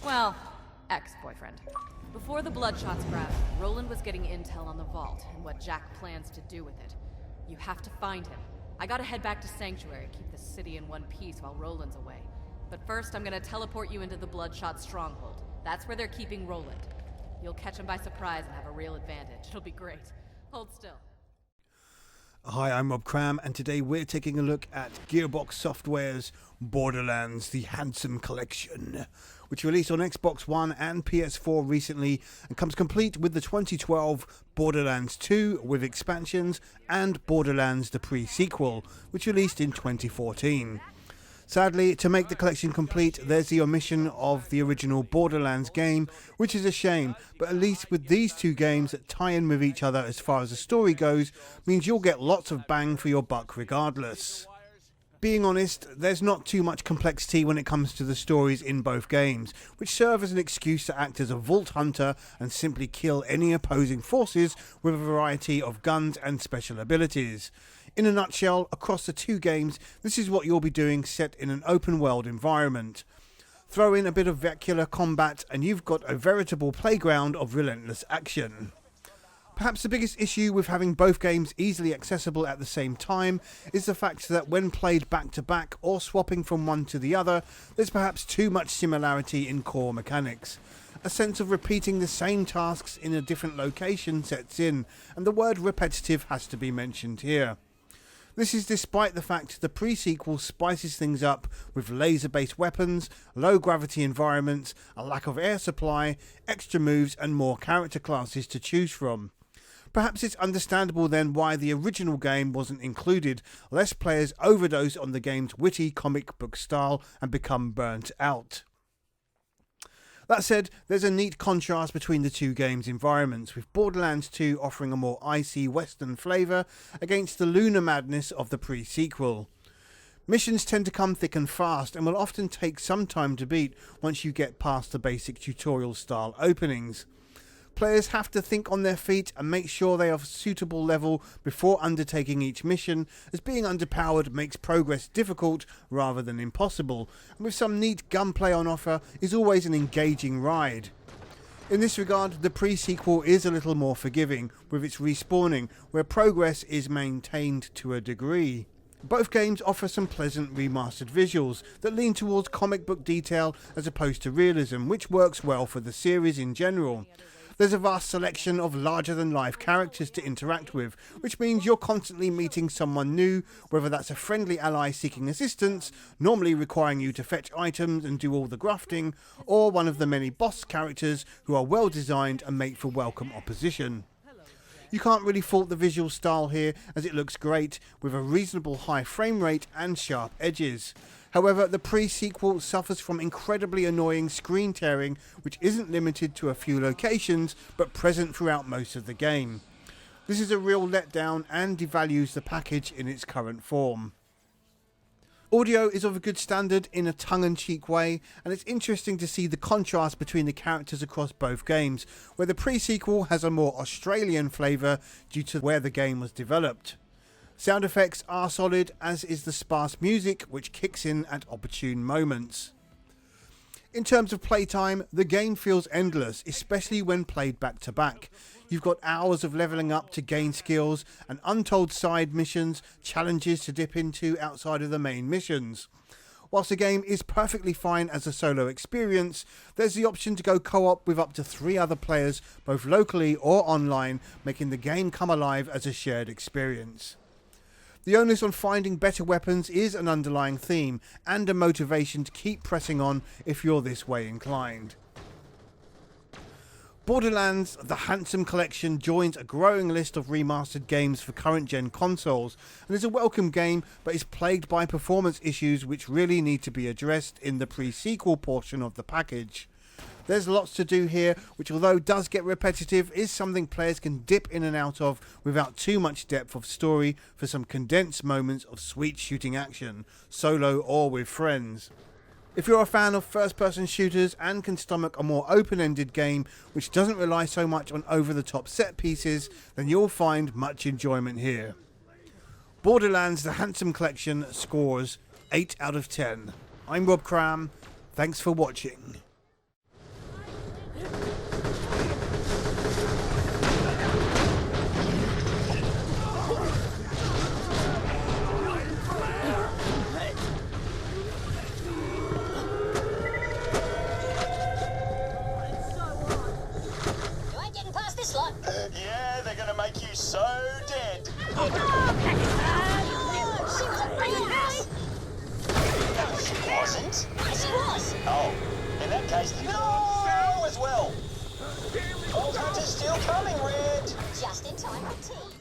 Well, ex-boyfriend. Before the Bloodshots grabbed, Roland was getting intel on the vault and what Jack plans to do with it. You have to find him. I gotta head back to Sanctuary, keep the city in one piece while Roland's away. But first, I'm gonna teleport you into the Bloodshot stronghold. That's where they're keeping Roland. You'll catch him by surprise and have a real advantage. It'll be great. Hold still. Hi, I'm Rob Cram, and today we're taking a look at Gearbox Software's Borderlands The Handsome Collection, which released on Xbox One and PS4 recently and comes complete with the 2012 Borderlands 2 with expansions and Borderlands The Pre-sequel, which released in 2014. Sadly, to make the collection complete, there's the omission of the original Borderlands game, which is a shame, but at least with these two games that tie in with each other as far as the story goes, means you'll get lots of bang for your buck regardless. Being honest, there's not too much complexity when it comes to the stories in both games, which serve as an excuse to act as a vault hunter and simply kill any opposing forces with a variety of guns and special abilities. In a nutshell, across the two games, this is what you'll be doing set in an open world environment. Throw in a bit of vernacular combat and you've got a veritable playground of relentless action. Perhaps the biggest issue with having both games easily accessible at the same time is the fact that when played back to back or swapping from one to the other, there's perhaps too much similarity in core mechanics. A sense of repeating the same tasks in a different location sets in, and the word repetitive has to be mentioned here. This is despite the fact the pre-sequel spices things up with laser-based weapons, low-gravity environments, a lack of air supply, extra moves and more character classes to choose from. Perhaps it's understandable then why the original game wasn't included, lest players overdose on the game's witty comic book style and become burnt out. That said, there's a neat contrast between the two games' environments, with Borderlands 2 offering a more icy western flavour against the lunar madness of the pre-sequel. Missions tend to come thick and fast and will often take some time to beat once you get past the basic tutorial style openings. Players have to think on their feet and make sure they are of a suitable level before undertaking each mission, as being underpowered makes progress difficult rather than impossible, and with some neat gunplay on offer is always an engaging ride. In this regard, the pre-sequel is a little more forgiving with its respawning, where progress is maintained to a degree. Both games offer some pleasant remastered visuals that lean towards comic book detail as opposed to realism, which works well for the series in general. There's a vast selection of larger-than-life characters to interact with, which means you're constantly meeting someone new, whether that's a friendly ally seeking assistance, normally requiring you to fetch items and do all the grafting, or one of the many boss characters who are well designed and make for welcome opposition. You can't really fault the visual style here, as it looks great, with a reasonable high frame rate and sharp edges. However, the pre-sequel suffers from incredibly annoying screen tearing, which isn't limited to a few locations, but present throughout most of the game. This is a real letdown and devalues the package in its current form. Audio is of a good standard in a tongue-in-cheek way, and it's interesting to see the contrast between the characters across both games, where the pre-sequel has a more Australian flavour due to where the game was developed. Sound effects are solid, as is the sparse music, which kicks in at opportune moments. In terms of playtime, the game feels endless, especially when played back to back. You've got hours of levelling up to gain skills, and untold side missions, challenges to dip into outside of the main missions. Whilst the game is perfectly fine as a solo experience, there's the option to go co-op with up to 3 other players, both locally or online, making the game come alive as a shared experience. The onus on finding better weapons is an underlying theme, and a motivation to keep pressing on if you're this way inclined. Borderlands The Handsome Collection joins a growing list of remastered games for current-gen consoles, and is a welcome game, but is plagued by performance issues which really need to be addressed in the pre-sequel portion of the package. There's lots to do here, which although does get repetitive, is something players can dip in and out of without too much depth of story for some condensed moments of sweet shooting action, solo or with friends. If you're a fan of first-person shooters and can stomach a more open-ended game which doesn't rely so much on over-the-top set pieces, then you'll find much enjoyment here. Borderlands The Handsome Collection scores 8 out of 10. I'm Rob Cram, thanks for watching. Yeah, they're gonna make you so dead. She was a badass. No, she wasn't. Yes, she was. Oh, in that case, no as well. Old Hunter's still coming, Red. Just in time for tea.